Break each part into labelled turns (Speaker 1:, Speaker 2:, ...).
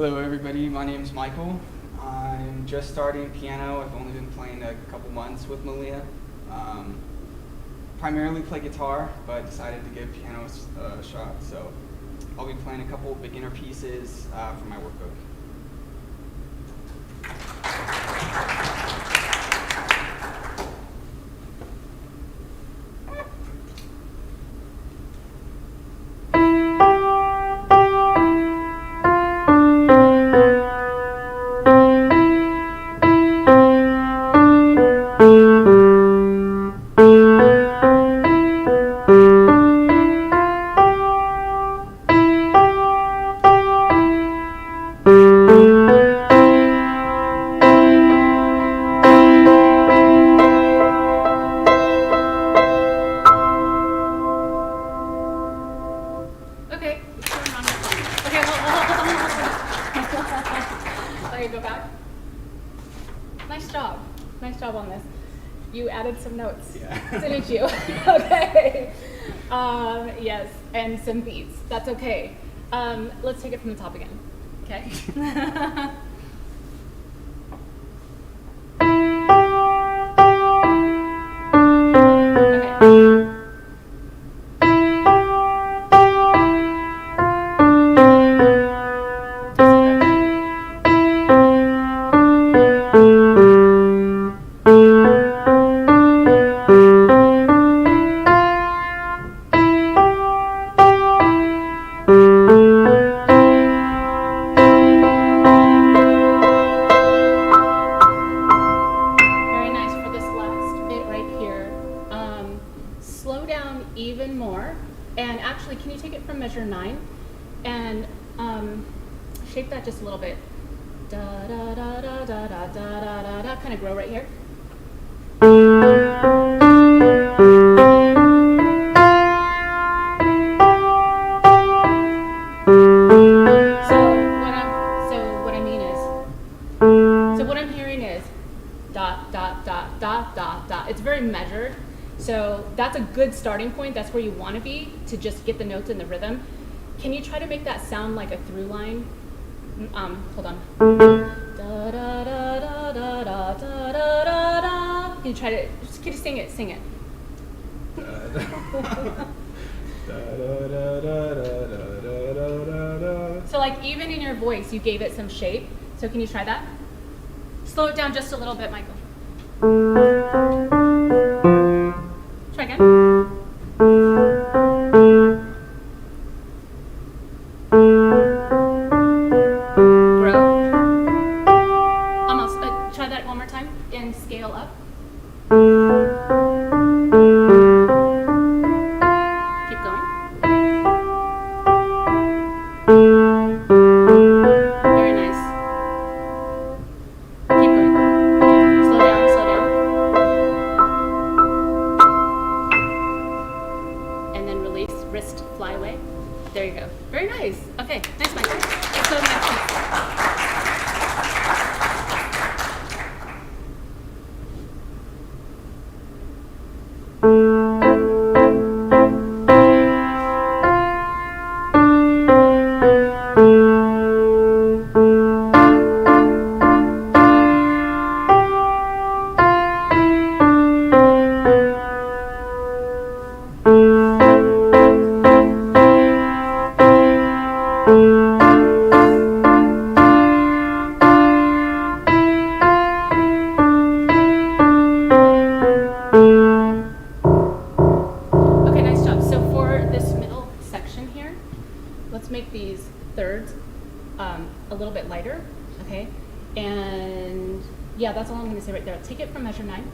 Speaker 1: Hello everybody, my name is Michael. I'm just starting piano. I've only been playing a couple months with Malia. Primarily play guitar, but decided to give piano a shot. So I'll be playing a couple beginner pieces for my workbook.
Speaker 2: Some notes,
Speaker 1: Yeah.
Speaker 2: didn't you? Okay. Yes, and some beats. That's okay. Let's take it from the top again. Okay. Shape that just a little bit. Da da da da da da da da da. Kind of grow right here. So what I'm hearing is dot dot dot dot dot dot. It's very measured. So that's a good starting point. That's where you want to be to just get the notes in the rhythm. Can you try to make that sound like a through line? Hold on. Da da da da da da da da da. Can you try to just sing it? Sing it. So like even in your voice, you gave it some shape. So can you try that? Slow it down just a little bit, Michael. Try again. Scale up. Keep going. Very nice. Keep going. Slow down, slow down. And then release, wrist, fly away. There you go. Very nice. Okay, thanks, Michael. Let's go to the next piece. That's all I'm going to say right there. Take it from measure 9.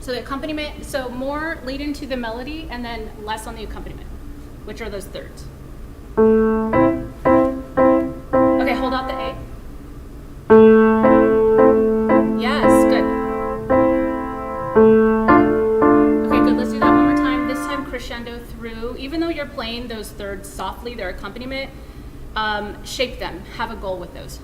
Speaker 2: So the accompaniment, so more lead into the melody and then less on the accompaniment, which are those thirds. Okay, hold out the A. Yes, good. Okay, good. Let's do that one more time. This time crescendo through. Even though you're playing those thirds softly, their accompaniment, shape them. Have a goal with those.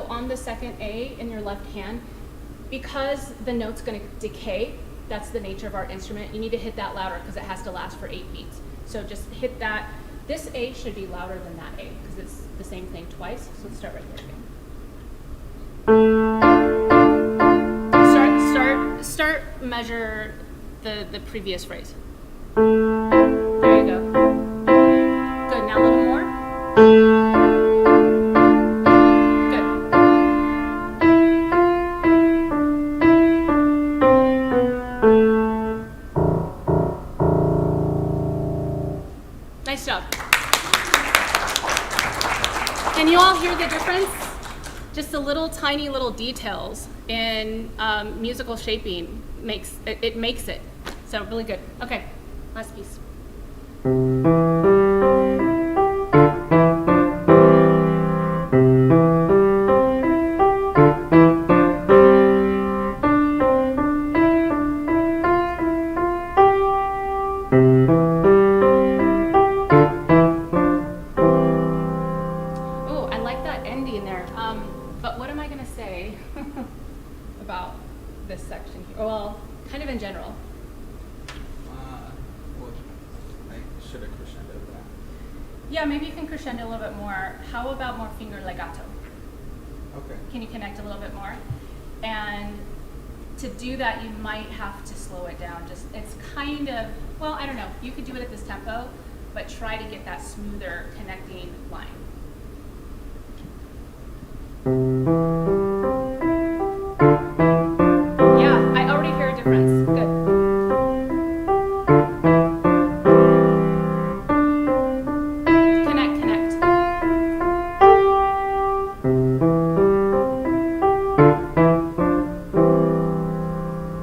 Speaker 2: So on the second A in your left hand, because the note's going to decay, that's the nature of our instrument, you need to hit that louder because it has to last for 8 beats. So just hit that. This A should be louder than that A because it's the same thing twice. So let's start right there again. Start, measure the previous phrase. There you go. Good, now a little more. Good. Nice job. Can you all hear the difference? Just the little tiny little details in musical shaping makes it. So really good. Okay, last piece. Oh, I like that ending there. But what am I gonna say about this section here? Well, kind of in general.
Speaker 1: Well, I should have crescendoed that.
Speaker 2: Yeah, maybe you can crescendo a little bit more. How about more finger legato?
Speaker 1: Okay.
Speaker 2: Can you connect a little bit more? And to do that, you might have to slow it down. It's kind of, well, I don't know. You could do it at this tempo, but try to get that smoother connecting line. Yeah, I already hear a difference. Good. Connect.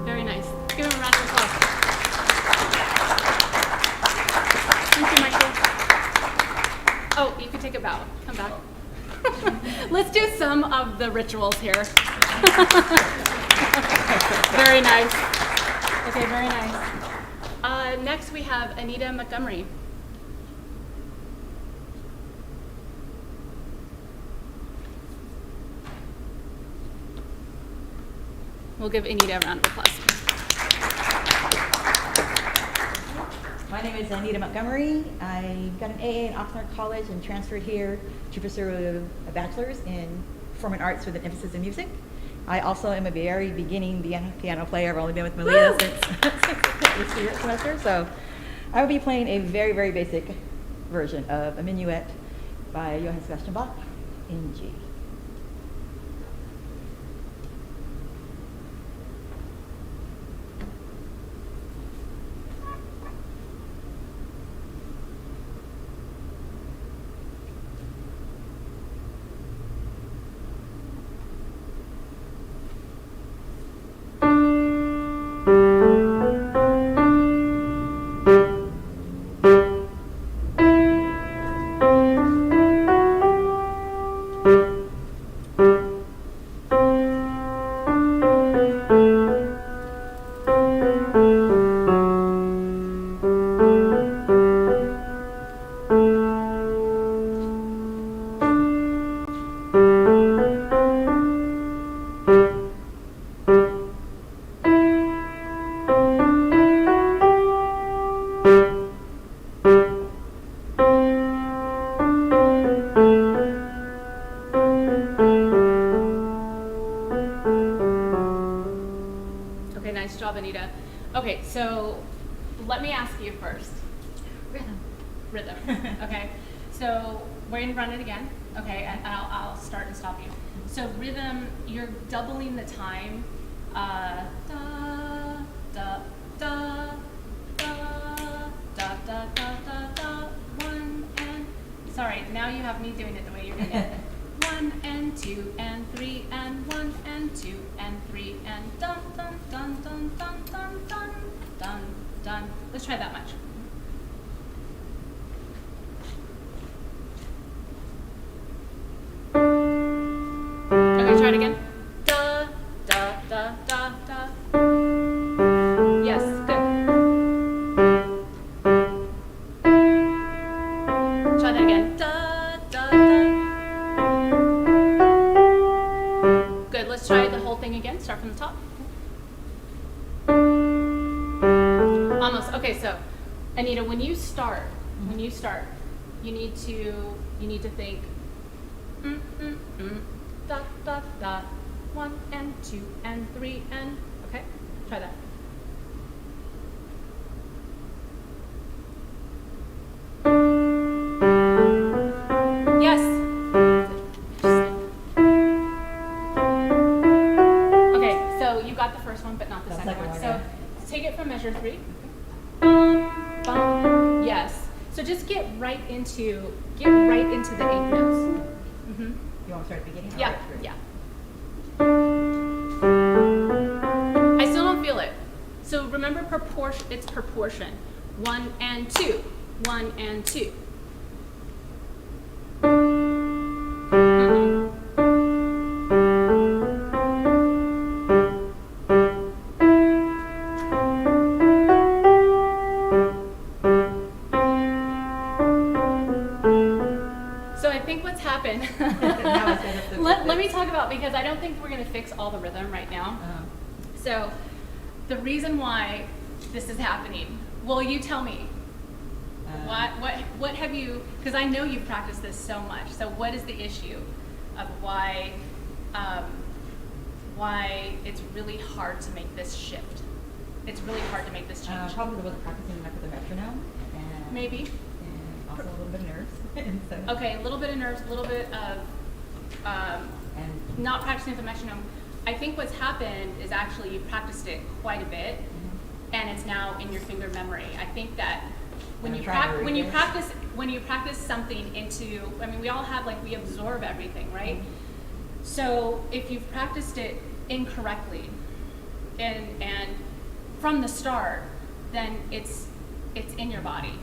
Speaker 2: Very nice. Give him a round of applause. Thank you, Michael. Oh, you can take a bow. Come back. Let's do some of the rituals here. Very nice. Okay, very nice. Next we have Anita Montgomery. We'll give Anita a round of applause.
Speaker 3: My name is Anita Montgomery. I got an AA in Oxnard College and transferred here to pursue a bachelor's in performing arts with an emphasis in music. I also am a very beginning piano player. I've only been with Malia since this semester, so I will be playing a very, very basic version of a Minuet by Johann Sebastian Bach in G.
Speaker 2: Anita. Okay, so let me ask you first. Rhythm. Okay. So we're gonna run it again. Okay, and I'll start and stop you. So rhythm, you're doubling the time. Da da da da da da da da da. 1 and sorry. Now you have me doing it the way you're doing it. 1 and 2 and 3 and 1 and 2 and 3 and dun dun dun dun dun dun dun dun dun. Let's try that much. Okay, try it again. Da da da da da. Yes, good. Try that again. Da da da. Good. Let's try the whole thing again. Start from the top. Almost. Okay, so Anita, when you start, you need to think dot dot dot 1 and 2 and 3 and okay. Try that. Yes. Okay, so you got the first one, but not the second one. So take it from measure 3. Bum. Yes. So just get right into the 8th notes. Mm-hmm.
Speaker 3: You want to start at the beginning?
Speaker 2: Yeah. Yeah. I still don't feel it. So remember proportion. It's proportion. 1 and 2. 1 and 2. Let me talk about, because I don't think we're going to fix all the rhythm right now. So the reason why this is happening, well, you tell me. What have you, because I know you've practiced this so much, so what is the issue of why it's really hard to make this shift? It's really hard to make this change.
Speaker 3: Probably wasn't practicing enough with the metronome. And
Speaker 2: maybe.
Speaker 3: And also a little bit of nerves. So.
Speaker 2: Okay, a little bit of nerves, a little bit of
Speaker 3: and
Speaker 2: not practicing with the metronome. I think what's happened is actually you've practiced it quite a bit, and it's now in your finger memory. I think that when you practice something into, I mean, we all have, like, we absorb everything, right? So if you've practiced it incorrectly and from the start, then it's in your body,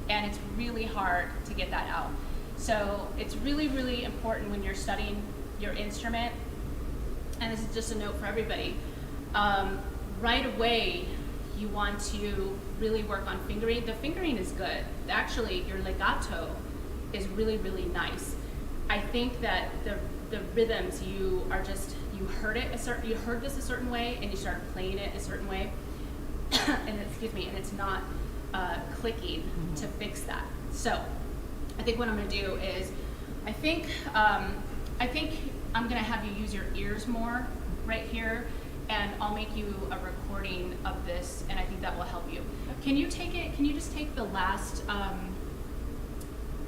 Speaker 2: and it's really hard to get that out. So it's really, really important when you're studying your instrument, and this is just a note for everybody, right away you want to really work on fingering. The fingering is good. Actually, your legato is really, really nice. I think that the rhythms, you heard this a certain way, and you started playing it a certain way, and it's not clicking to fix that. So I think what I'm going to do is, I think I'm going to have you use your ears more right here, and I'll make you a recording of this, and I think that will help you. Can you just take the last,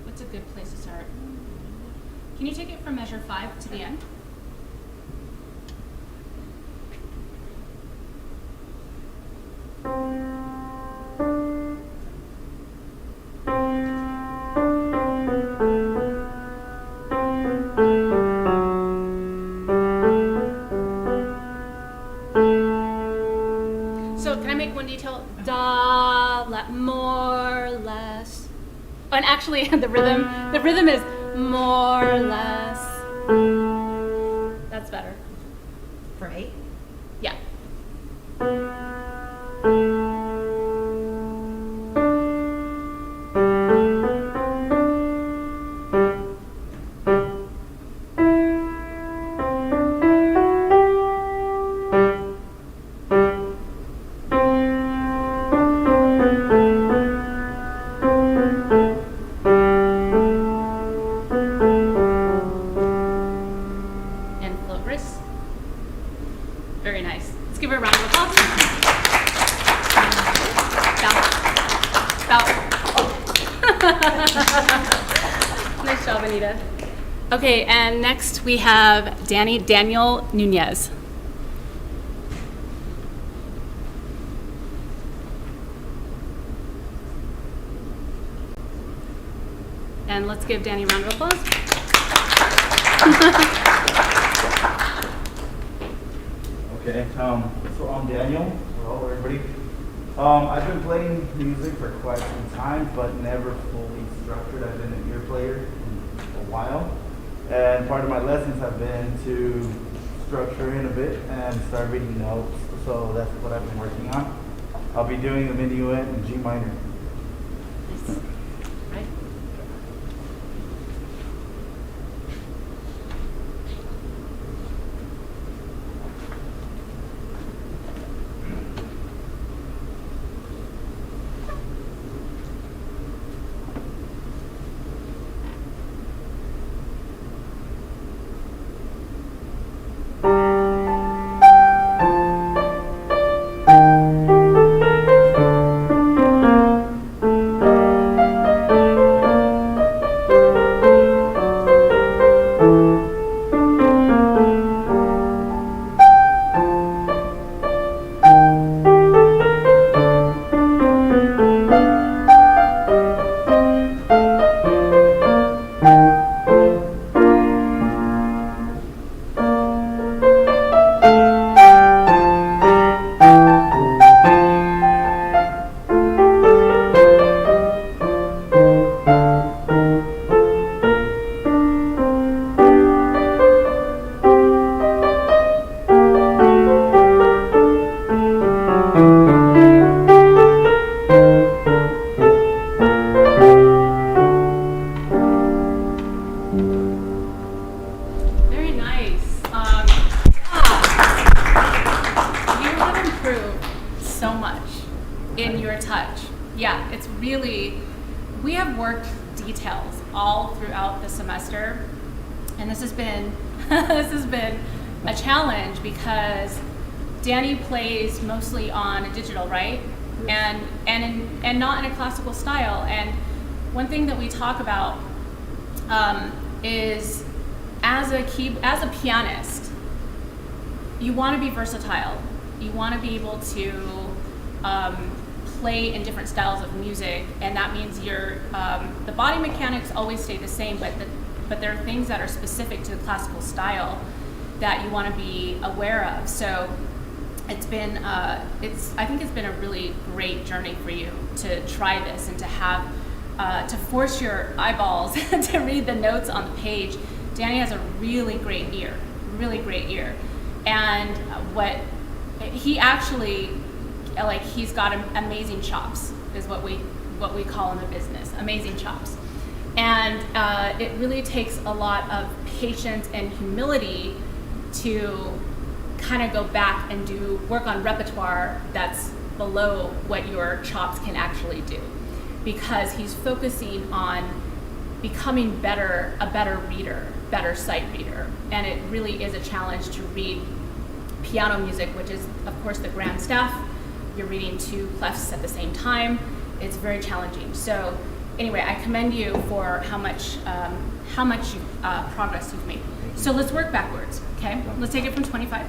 Speaker 2: what's a good place to start? Can you take it from measure 5 to the end? And actually, the rhythm is more or less. That's better.
Speaker 3: From 8?
Speaker 2: Yeah. Very nice. Let's give her a round of applause. Bow. Nice job, Anita. Okay, and next we have Daniel Nunez. And let's give Danny a round of applause.
Speaker 4: Okay, so I'm Daniel. Hello, everybody. I've been playing music for quite some time, but never fully structured. I've been an ear player for a while, and part of my lessons have been to structure in a bit and start reading notes. So that's what I've been working on. I'll be doing the Minuet in G minor.
Speaker 2: Nice. Right. really, we have worked details all throughout the semester, and this has been this has been a challenge because Danny plays mostly on a digital, right?
Speaker 4: Yes.
Speaker 2: And not in a classical style. And one thing that we talk about is as a pianist, you want to be versatile. You want to be able to play in different styles of music, and that means the body mechanics always stay the same, but there are things that are specific to the classical style that you want to be aware of. So it's been I think it's been a really great journey for you to try this and to have to force your eyeballs to read the notes on the page. Danny has a really great ear, and what he actually, like, he's got amazing chops, is what we call in the business, amazing chops. And it really takes a lot of patience and humility to kind of go back and do work on repertoire that's below what your chops can actually do, because he's focusing on becoming a better reader, better sight reader. And it really is a challenge to read piano music, which is, of course, the grand staff. You're reading two clefs at the same time. It's very challenging. So anyway, I commend you for how much progress you've made. So let's work backwards, okay? Let's take it from 25.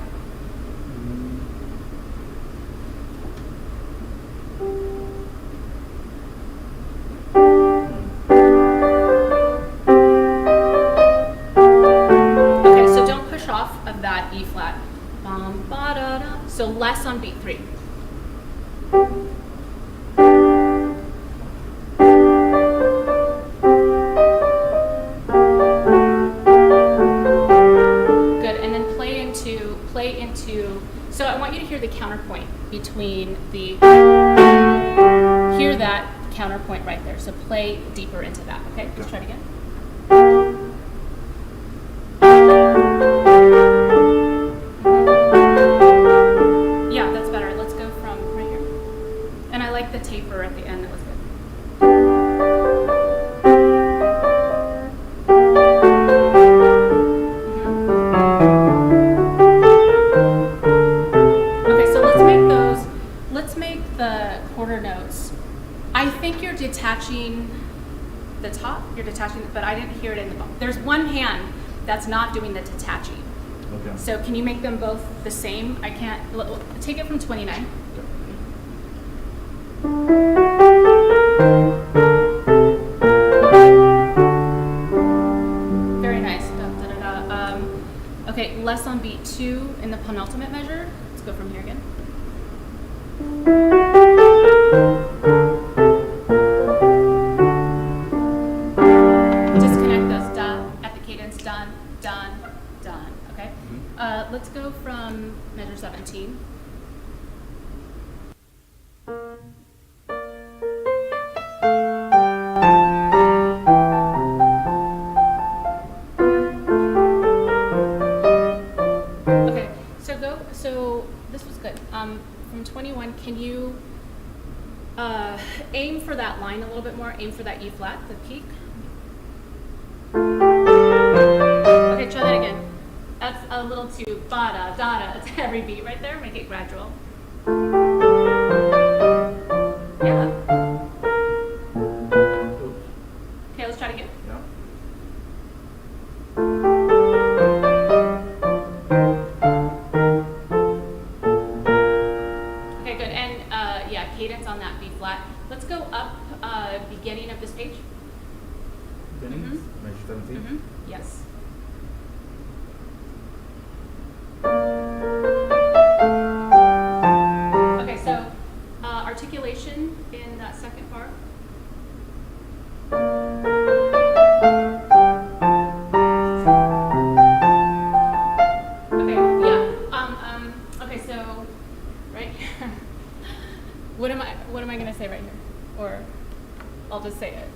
Speaker 2: Okay, so don't push off of that E flat. Bum, ba, da, da. So less on beat 3. So I want you to hear the counterpoint between hear that counterpoint right there. So play deeper into that, okay? Let's try it again. Yeah, that's better. Let's go from right here. And I like the taper at the end, that was good. Detaching the top, but I didn't hear it in the book. There's one hand that's not doing the detaching.
Speaker 4: Okay.
Speaker 2: So can you make them both the same? I can't, take it from 29. Very nice. Da, da, da, da. Okay, less on beat 2 in the penultimate measure. Let's go from here again. Let's go from measure 17. Okay, so this was good. From 21, can you aim for that line a little bit more? Aim for that E flat, the peak. Okay, try that again. That's a little too ba-da-da-da to every beat right there. Make it gradual. Yeah. Okay, let's try it again.
Speaker 4: Yeah.
Speaker 2: Okay, good. And yeah, cadence on that B flat. Let's go up beginning of this page.
Speaker 4: Beginning? Measure 17?
Speaker 2: Mm-hmm. Yes. Okay, so articulation in that second bar. Okay, yeah. Okay, so right here. What am I gonna say right here? Or I'll just say it.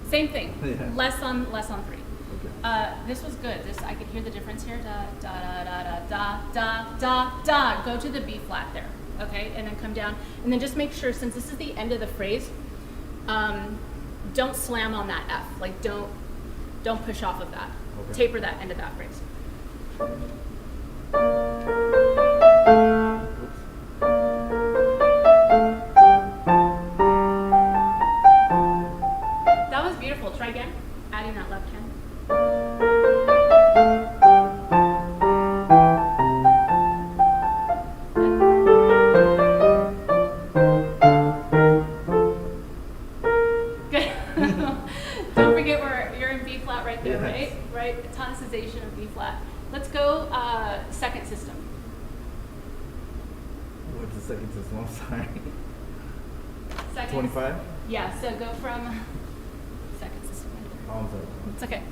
Speaker 2: Same thing.
Speaker 4: Yeah.
Speaker 2: Less on 3.
Speaker 4: Okay.
Speaker 2: This was good. I could hear the difference here. Da da da da da da da da. Go to the B flat there. okay, and then come down. And then just make sure, since this is the end of the phrase, don't slam on that F. Like don't push off of that.
Speaker 4: Okay.
Speaker 2: Taper that end of that phrase. That was beautiful. Try again. Adding that left hand. Good. Don't forget you're in B flat right there,
Speaker 4: Yes.
Speaker 2: right? Tonicization of B flat. Let's go second system.
Speaker 4: What's the second system? I'm sorry.
Speaker 2: Second.
Speaker 4: 25?
Speaker 2: Yeah, so go from second system.
Speaker 4: Oh, I'm sorry.
Speaker 2: It's okay.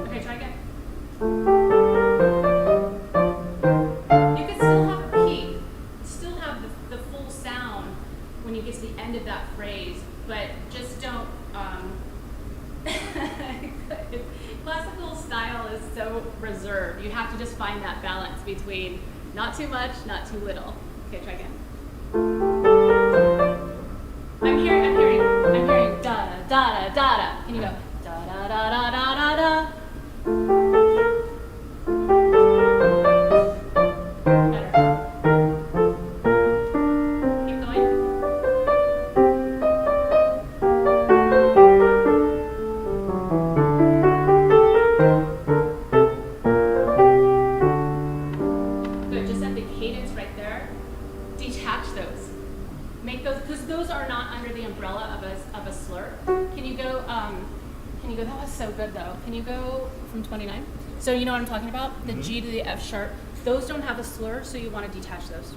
Speaker 2: Okay, try again. You can still have a key, still have the full sound when you get to the end of that phrase, but just don't. Classical style is so reserved. You have to just find that balance between not too much, not too little. Okay, try again. I'm hearing da da da da da. Can you go da da da da da da da? Better. Keep going. Good. Just at the cadence right there. Detach those. Make those, because those are not under the umbrella of a slur. Can you go, that was so good though. Can you go from 29? So you know what I'm talking about? The G to the F sharp. Those don't have a slur, so you want to detach those.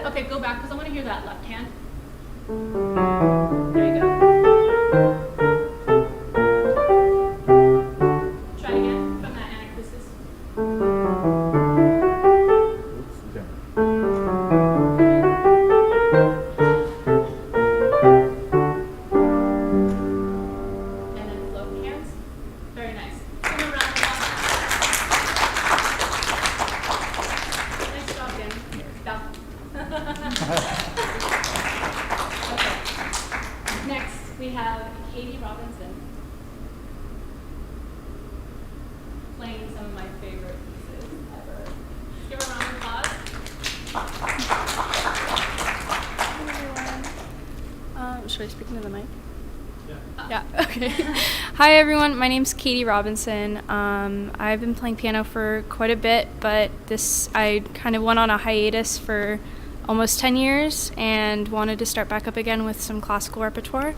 Speaker 2: Okay, go back, because I want to hear that left hand. There you go. Try it again from that anacrusis.
Speaker 4: Oops, okay.
Speaker 2: And then float hands. Very nice. Give them a round of applause. Nice job, Dan. Stop. Okay. Next, we have Katie Robinson playing some of my favorite pieces ever. Give her a round of applause.
Speaker 5: Should I speak into the mic? Yeah. Okay. Hi everyone. My name's Katie Robinson. I've been playing piano for quite a bit, but I kind of went on a hiatus for almost 10 years and wanted to start back up again with some classical repertoire.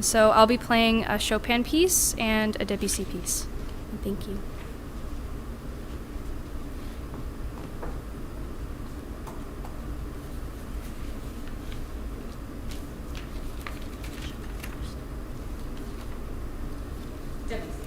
Speaker 5: So I'll be playing a Chopin piece and a Debussy piece. And thank you.
Speaker 2: Debussy.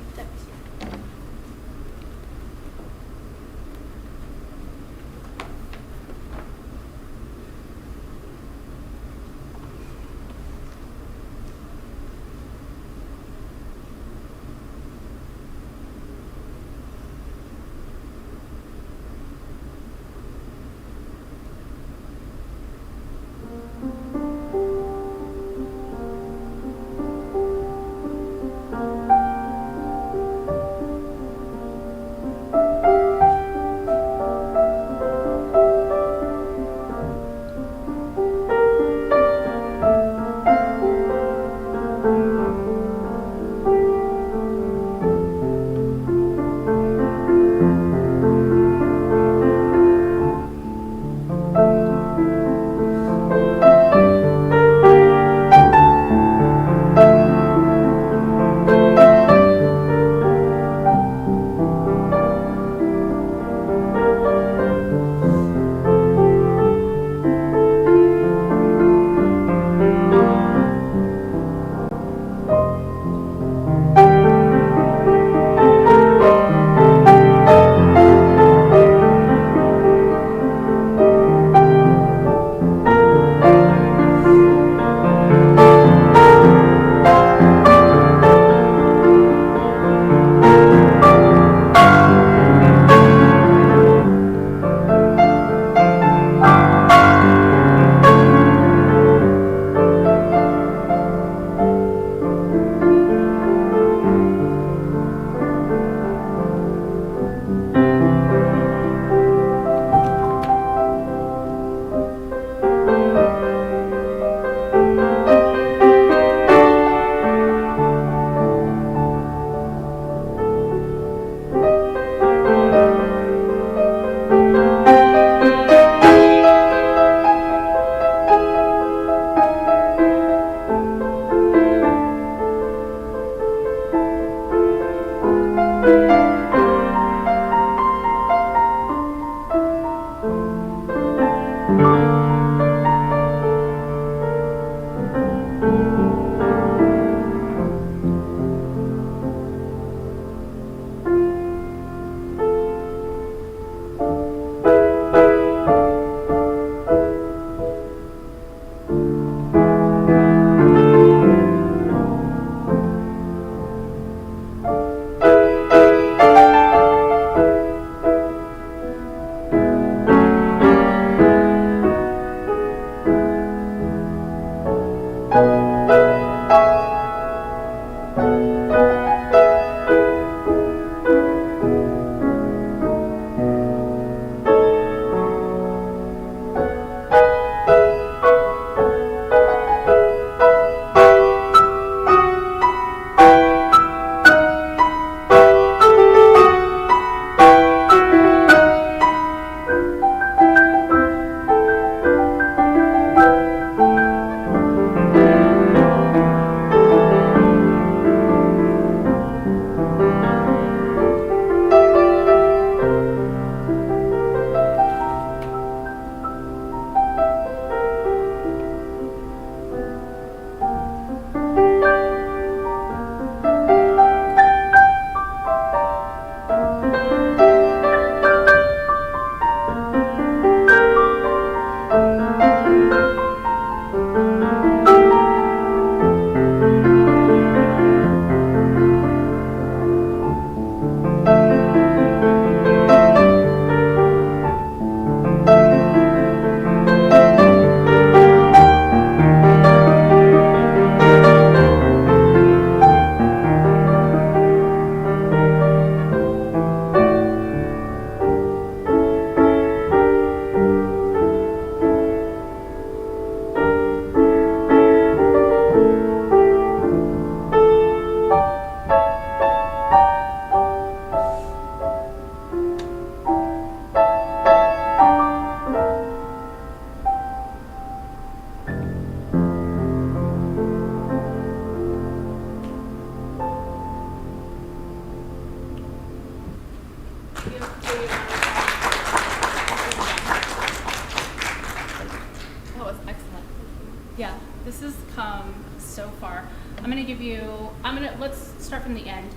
Speaker 2: Let's start from the end.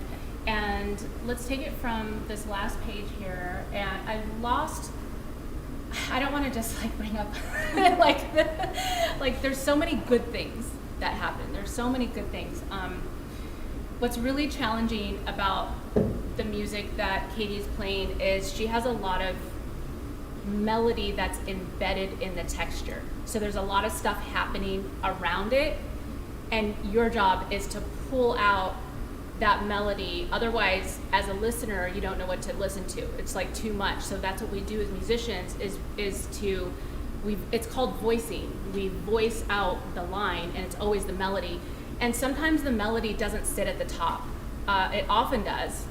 Speaker 2: And let's take it from this last page here. And I don't want to just like bring up like there's so many good things that happen. There's so many good things. What's really challenging about the music that Katie's playing is she has a lot of melody that's embedded in the texture. So there's a lot of stuff happening around it, and your job is to pull out that melody. Otherwise, as a listener, you don't know what to listen to. It's like too much. So that's what we do as musicians it's called voicing. We voice out the line, and it's always the melody. And sometimes the melody doesn't sit at the top. It often does,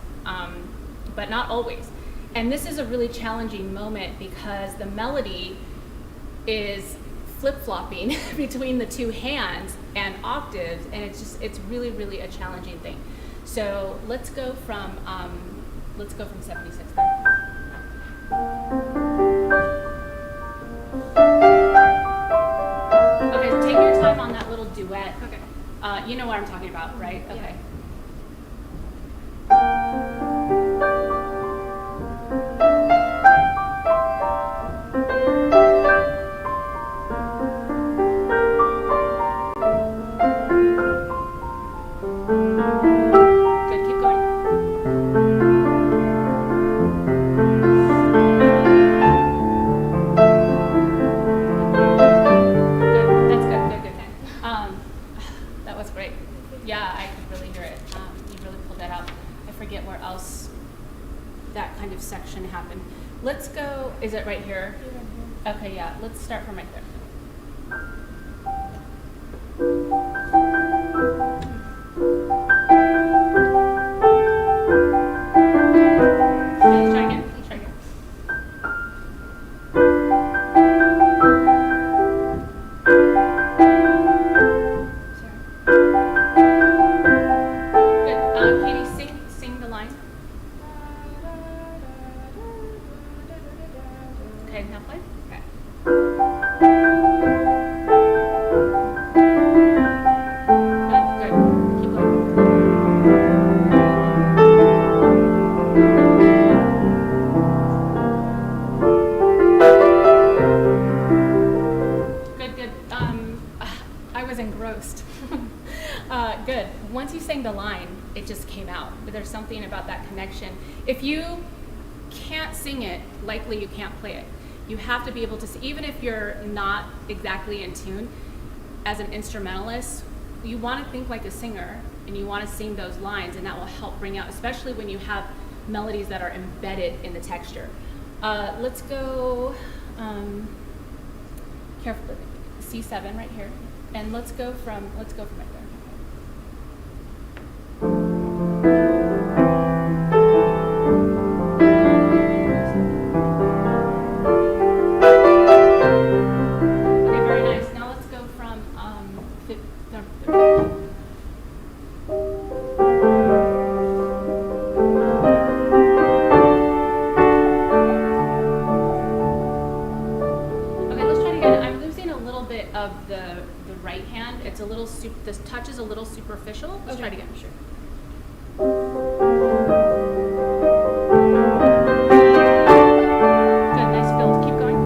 Speaker 2: but not always. And this is a really challenging moment because the melody is flip-flopping between the two hands and octaves, and it's really, really a challenging thing. So let's go from 76 then. Okay, take your time on that little duet. Okay. You know what I'm talking about, right?
Speaker 5: Yeah.
Speaker 2: Okay. Good, keep going. Good, that's good. That was great. Yeah, I could really hear it. You really pulled that out. I forget where else that kind of section happened. Let's go, is it right here? Okay, yeah, let's start from right there. Let's try again. Good. Katie, sing the line. Okay, now play. Okay. Good. Keep going. Good. I was engrossed. Good. Once you sang the line, it just came out. But there's something about that connection. If you can't sing it, likely you can't play it. You have to be able to sing, even if you're not exactly in tune. As an instrumentalist, you want to think like a singer, and you want to sing those lines, and that will help bring out, especially when you have melodies that are embedded in the texture. Let's go carefully. C7 right here, and let's go from right there. Okay, very nice. Now let's go from Okay, let's try it again. I'm losing a little bit of the right hand. It's a little this touch is a little superficial. Let's try it again. Sure. Good, nice build. Keep going.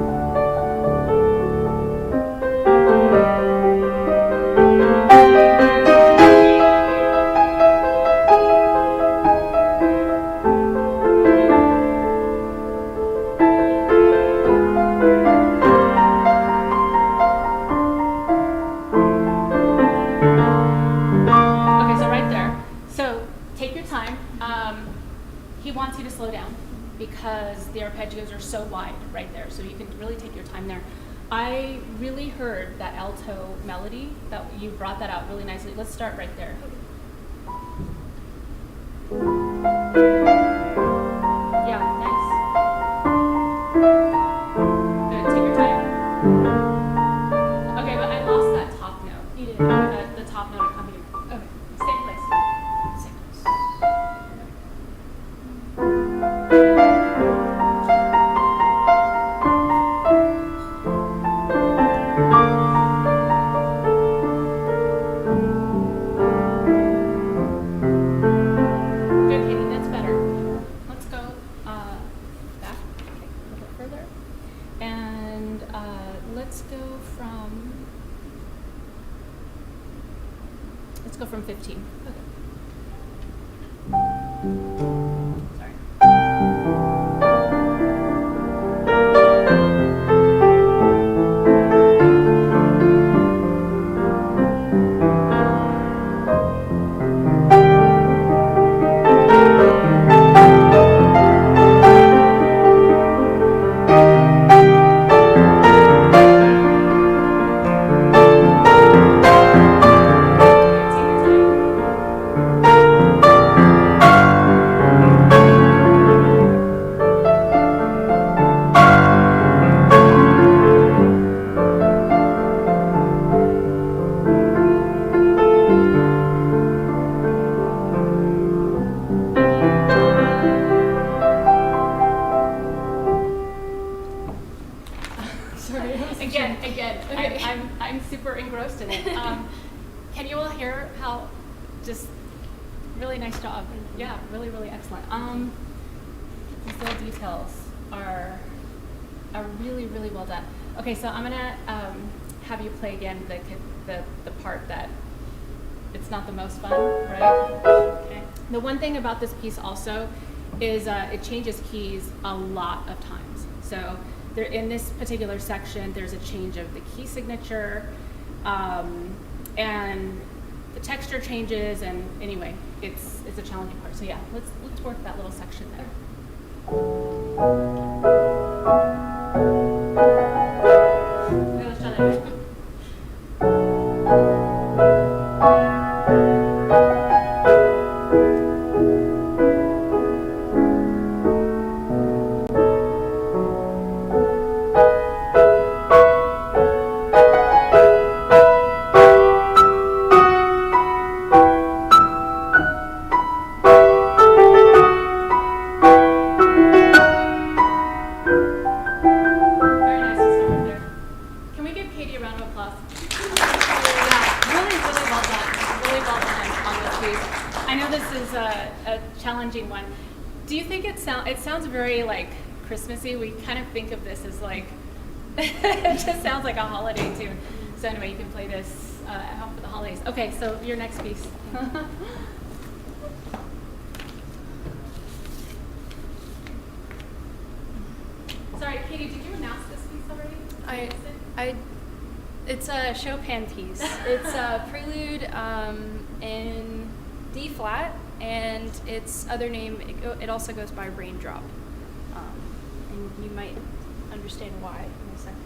Speaker 2: Okay, so right there. So take your time. He wants you to slow down because the arpeggios are so wide right there. So you can really take your time there. I really heard that alto melody, that you brought that out really nicely. Let's start right there. Yeah, nice. Good, take your time. Okay, but I lost that top note. You did. The top note accompaniment. Okay, same place. Same place. Let's go from 15. Sorry. I'm super engrossed in it. Can you all hear how just really nice job? Yeah, really, really excellent. These little details are really, really well done. Okay, so I'm gonna have you play again the part that it's not the most fun, right? Okay. The one thing about this piece also is it changes keys a lot of times. So there, in this particular section, there's a change of the key signature, and the texture changes. And anyway, it's a challenging part. So yeah, let's work that little section there. Okay, let's try that. One. Do you think it sounds very like Christmassy? We kind of think of this as like it just sounds like a holiday tune. So anyway, you can play this at home for the holidays. Okay, so your next piece. Sorry, Katie, did you announce this piece already?
Speaker 5: It's a Chopin piece. It's a Prelude in D flat. And its other name, it also goes by Raindrop. And you might understand why in a second.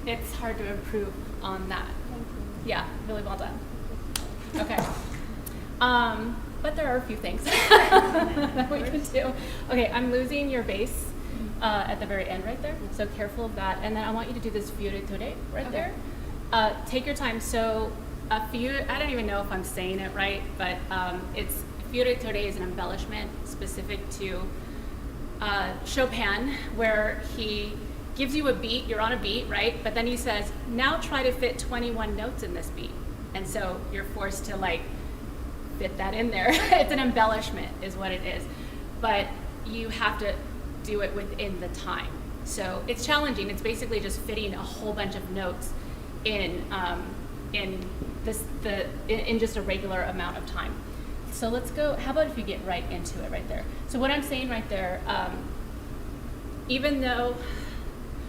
Speaker 2: It's hard to improve on that. Yeah, really well done. Okay. But there are a few things that we can do. Okay, I'm losing your bass at the very end right there, so careful of that. And then I want you to do this fiore tore right there. Take your time. So I don't even know if I'm saying it right, but it's fiore tore is an embellishment specific to Chopin, where he gives you a beat, you're on a beat, right? But then he says, now try to fit 21 notes in this beat. And so you're forced to like fit that in there. It's an embellishment is what it is. But you have to do it within the time. So it's challenging. It's basically just fitting a whole bunch of notes in just a regular amount of time. So let's go, how about if you get right into it right there? So what I'm saying right there, even though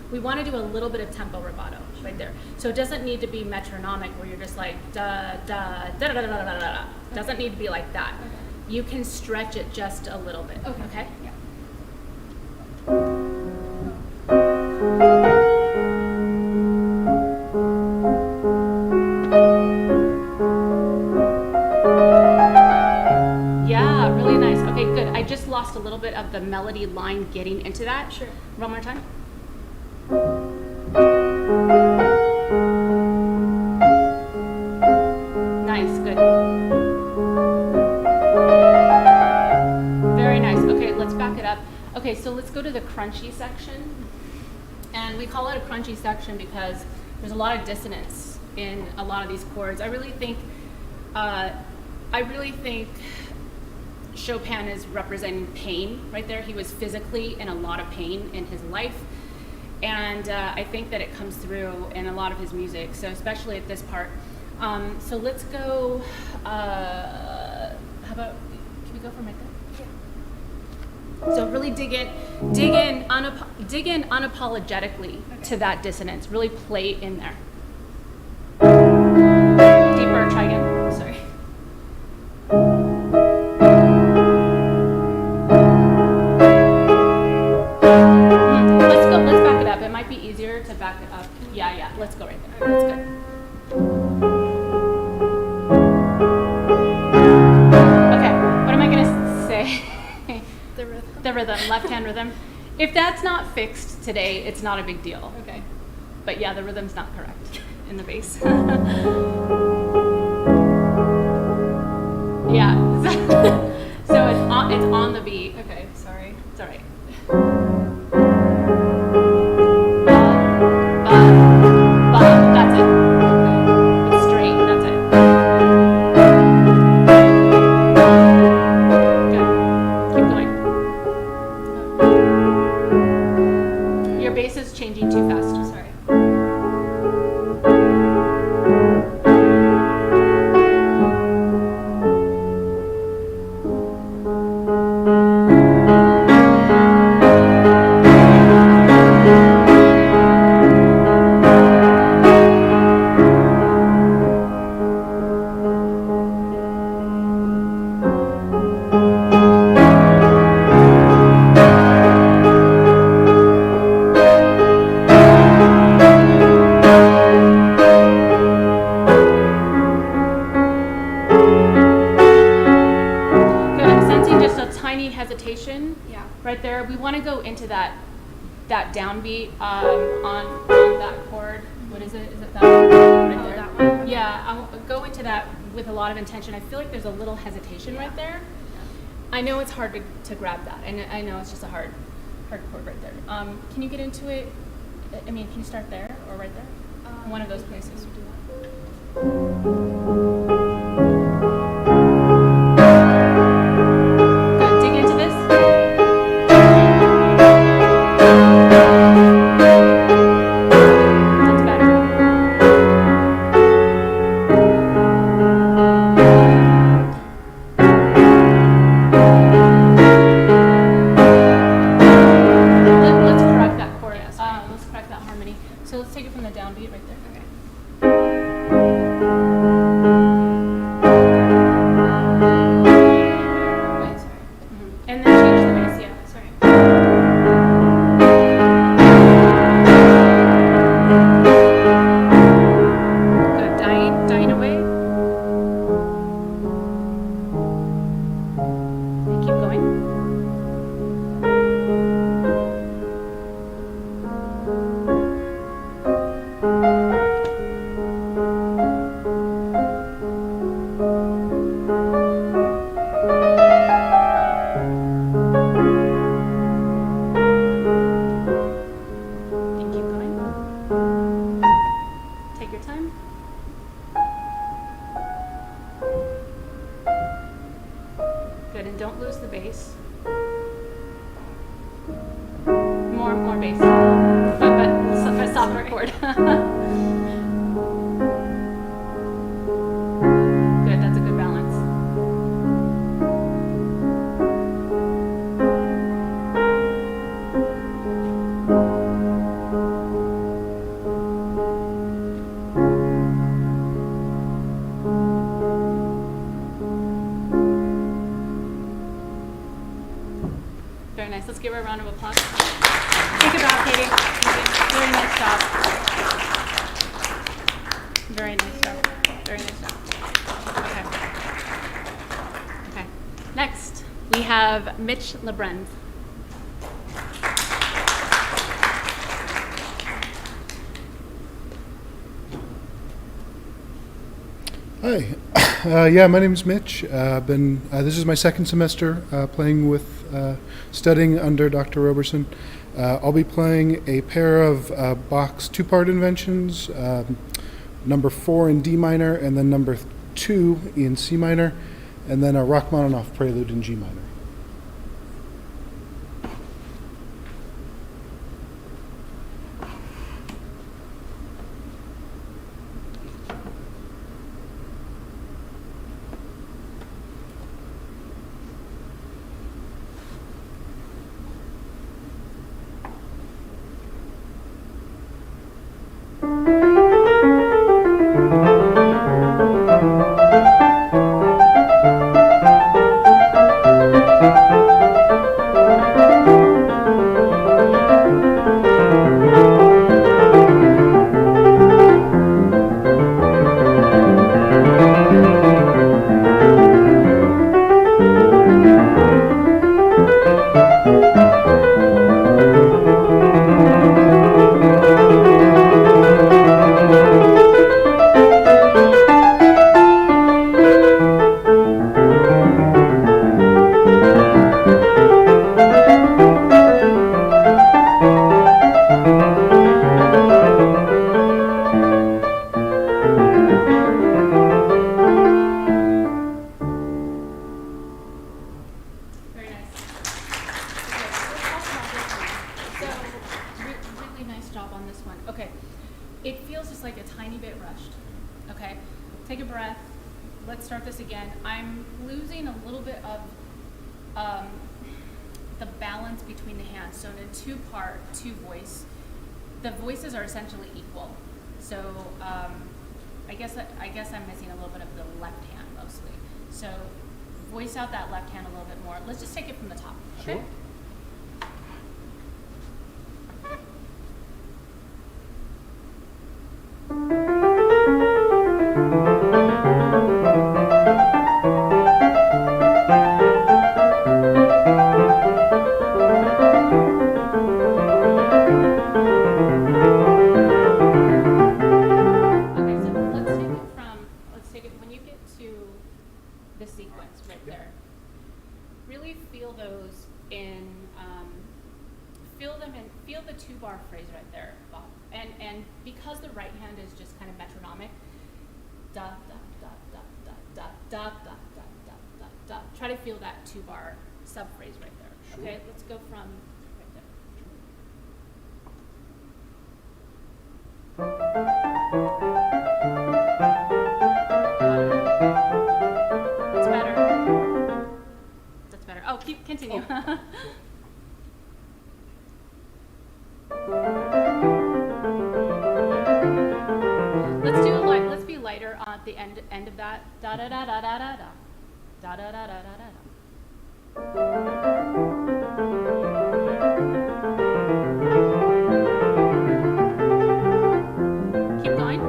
Speaker 2: we want to do a little bit of tempo rubato right there. So it doesn't need to be metronomic where you're just like da da da da da da da da. Doesn't need to be like that. Okay. You can stretch it just a little bit. Okay? Yeah. Yeah, really nice. Okay, good. I just lost a little bit of the melody line getting into that. Sure. One more time. Nice, good. Very nice. Okay, let's back it up. Okay, so let's go to the crunchy section. And we call it a crunchy section because there's a lot of dissonance in a lot of these chords. I really think Chopin is representing pain right there. He was physically in a lot of pain in his life. And I think that it comes through in a lot of his music, so especially at this part. So let's go, how about, can we go from right there? Yeah. So really dig in unapologetically to that dissonance. Really play in there. Deeper, try again, sorry. To back it up. Yeah, let's go right there. That's good. Okay, what am I gonna say? The rhythm. The rhythm, left hand rhythm. If that's not fixed today, it's not a big deal. Okay. But yeah, the rhythm's not correct in the bass. Yeah. So it's on the beat. Okay, sorry. It's all right. Changing too fast. Sorry. Right there, we want to go into that downbeat on that chord. What is it? Is it that one? Right there? That one. Yeah, I'll go into that with a lot of intention. I feel like there's a little hesitation right there. I know it's hard to grab that, and I know it's just a hard chord right there. Can you get into it? I mean, can you start there or right there? One of those places. And keep going. Take your time. Good, and don't lose the bass. More bass. But softer chord. Good, that's a good balance. Very nice. Let's give her a round of applause. Think about Katie. Very nice job. Very nice job. Very nice job. Okay. Okay. Next, we have Mitch Labrenz.
Speaker 6: Hi. Yeah, my name is Mitch. This is my second semester playing with, studying under Dr. Roberson. I'll be playing a pair of Bach's two-part inventions, number 4 in D minor, and then number 2 in C minor, and then a Rachmaninoff Prelude in G minor.
Speaker 2: The balance between the hands. So in a two-part, two-voice, the voices are essentially equal. So I guess I'm missing a little bit of the left hand mostly. So voice out that left hand a little bit more. Let's just take it from the top. Okay?
Speaker 6: Sure.
Speaker 2: Feel the two-bar phrase right there, Bob. And because the right hand is just kind of metronomic, da da da da da da da da da da da da. Try to feel that two-bar sub-phrase right there.
Speaker 6: Sure.
Speaker 2: Okay, let's go from right there. That's better. That's better. Oh, continue.
Speaker 6: Oh.
Speaker 2: Let's be lighter at the end of that. Da da da da da da da. Da da da da da da da. Keep going.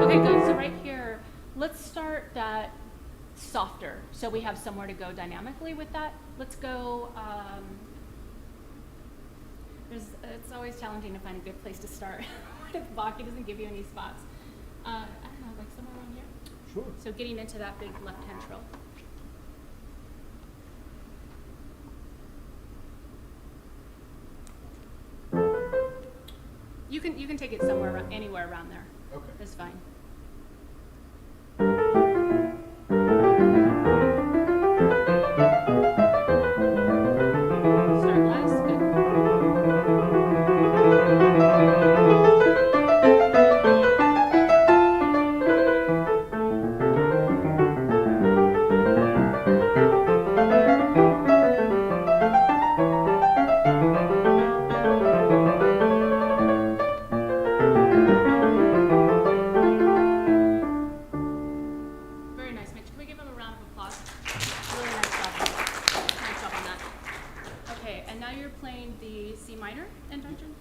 Speaker 2: Okay, good. So right here, let's start that that softer so we have somewhere to go dynamically with that. Let's go, it's always challenging to find a good place to start. If Bach doesn't give you any spots. I don't know, like somewhere around here?
Speaker 6: Sure.
Speaker 2: So getting into that big left-hand trill. You can take it somewhere, anywhere around there.
Speaker 6: Okay.
Speaker 2: That's fine. Start last. Good. Very nice, Mitch. Can we give him a round of applause? Really nice job. Nice job on that. Okay, and now you're playing the C minor Invention.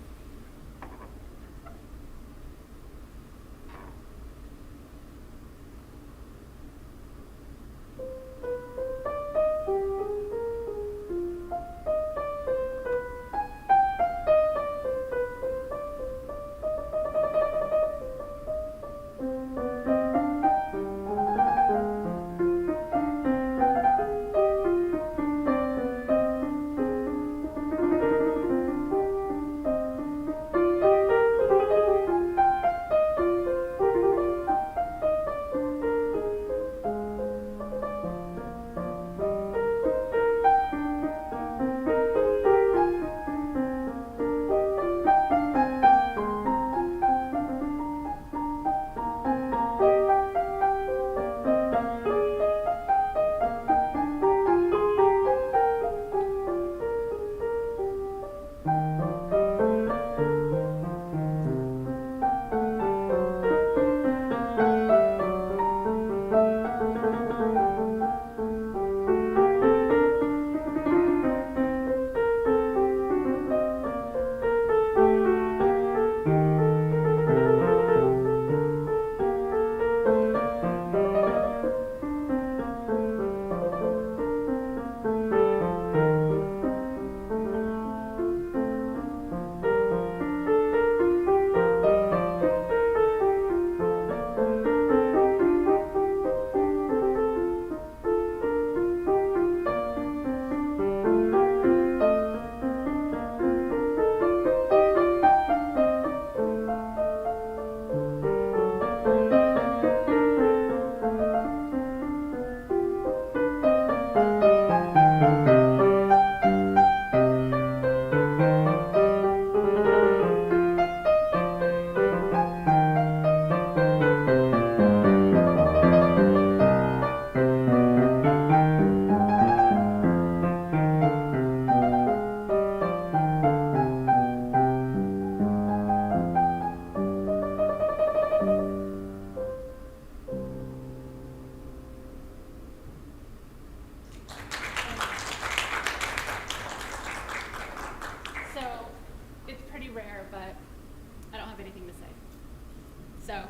Speaker 2: So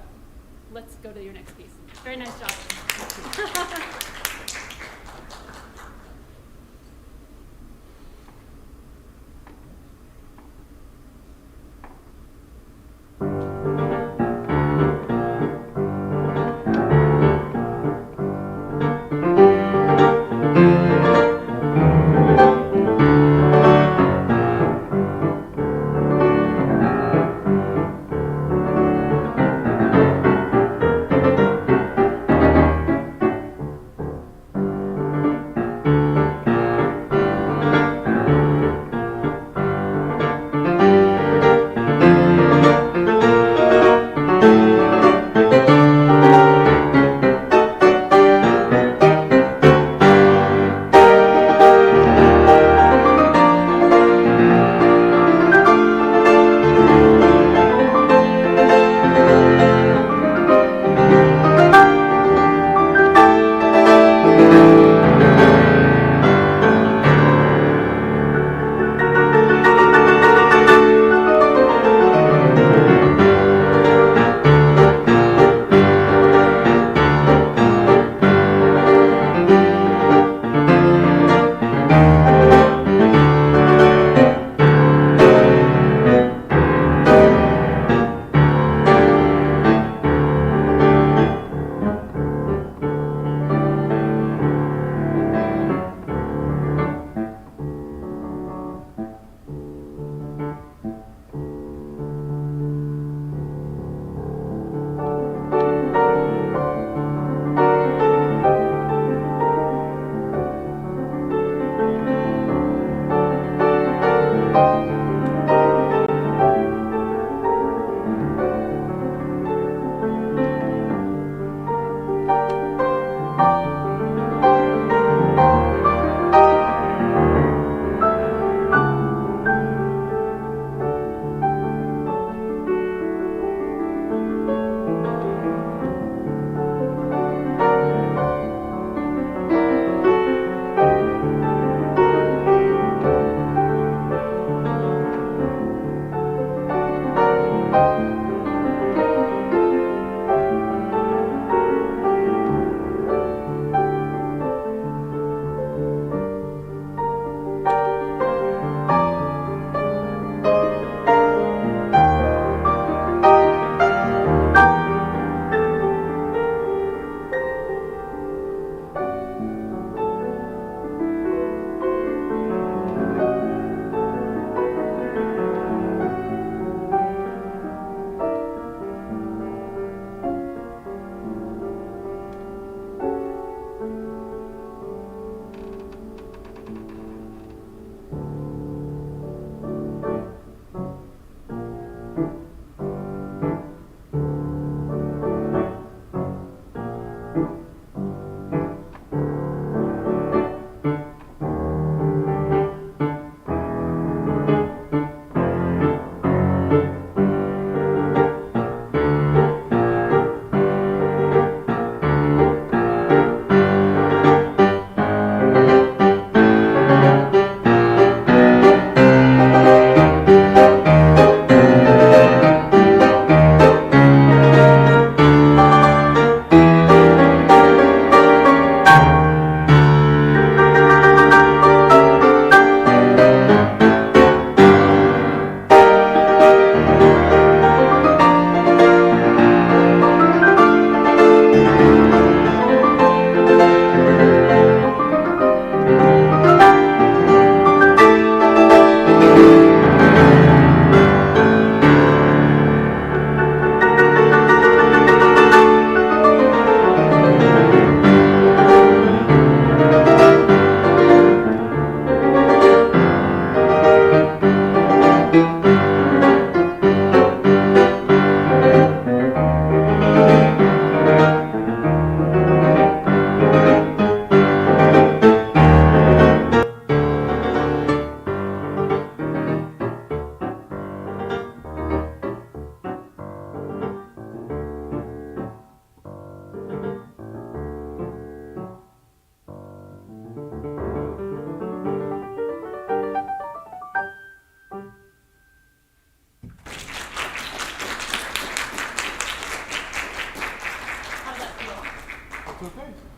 Speaker 2: let's go to your next piece. Very nice job.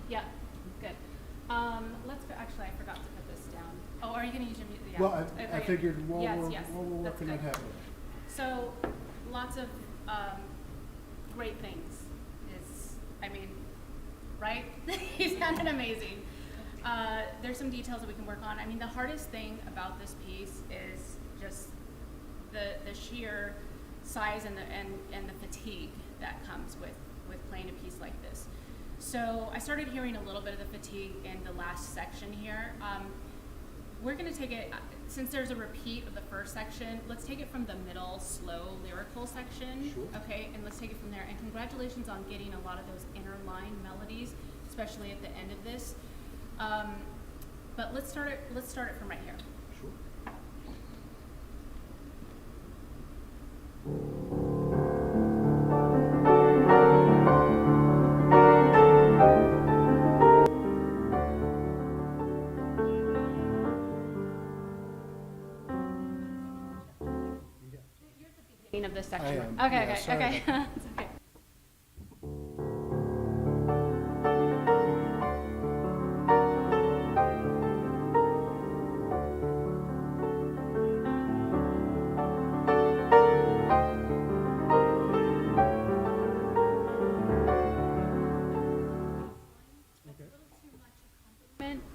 Speaker 2: Yeah, good. Let's go, actually, I forgot to put this down. Oh, are you gonna use your music? Yeah.
Speaker 6: Well, I
Speaker 2: Okay.
Speaker 6: figured while
Speaker 2: Yes,
Speaker 6: we're,
Speaker 2: yes,
Speaker 6: while we're
Speaker 2: that's
Speaker 6: working on
Speaker 2: good.
Speaker 6: having it.
Speaker 2: So, lots of great things is, I mean, right? He sounded amazing. There's some details that we can work on. I mean, the hardest thing about this piece is just the sheer size and the fatigue that comes with playing a piece like this. So I started hearing a little bit of the fatigue in the last section here. We're going to take it, since there's a repeat of the first section, let's take it from the middle, slow, lyrical section.
Speaker 6: Sure.
Speaker 2: Okay, and let's take it from there. And congratulations on getting a lot of those inner line melodies, especially at the end of this. But let's start it from right here.
Speaker 6: Sure.
Speaker 2: Of this section.
Speaker 6: I am.
Speaker 2: Okay,
Speaker 6: Yeah,
Speaker 2: okay,
Speaker 6: sorry
Speaker 2: okay.
Speaker 6: about
Speaker 2: It's okay.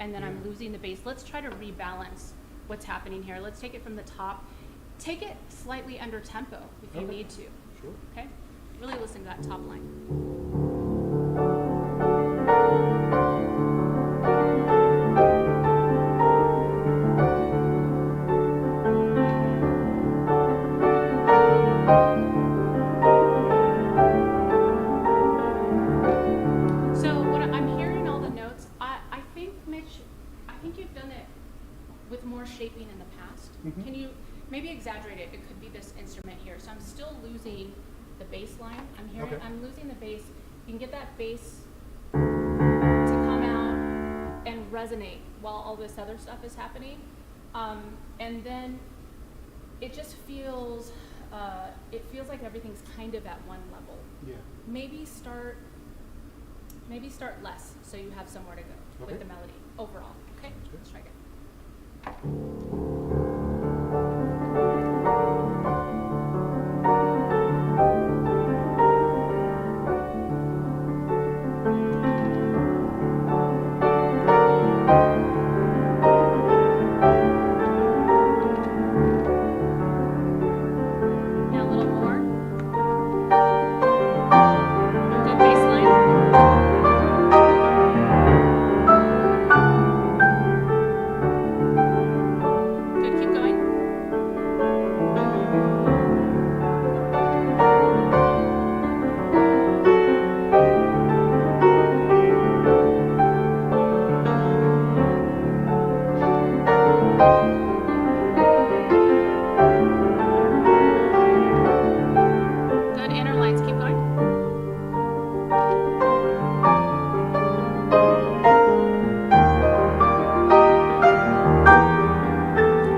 Speaker 2: And then I'm losing the bass. Let's try to rebalance what's happening here. Let's take it from the top. Take it slightly under tempo if you
Speaker 6: Okay.
Speaker 2: need to.
Speaker 6: Sure.
Speaker 2: Okay? Really listen to that top line. So what I'm hearing all the notes, I think, Mitch, I think you've done it with more shaping in the past.
Speaker 6: Mhm.
Speaker 2: Can you maybe exaggerate it? It could be this instrument here. So I'm still losing the bass line.
Speaker 6: Okay.
Speaker 2: I'm losing the bass. You can get that bass to come out and resonate while all this other stuff is happening. And then it just feels, it feels like everything's kind of at one level.
Speaker 6: Yeah.
Speaker 2: Maybe start less so you have somewhere to go
Speaker 6: Okay.
Speaker 2: with the melody overall. Okay,
Speaker 6: Sounds good.
Speaker 2: let's try again. Now a little more. Good bass line. Good, keep going. Good, inner lines, keep going.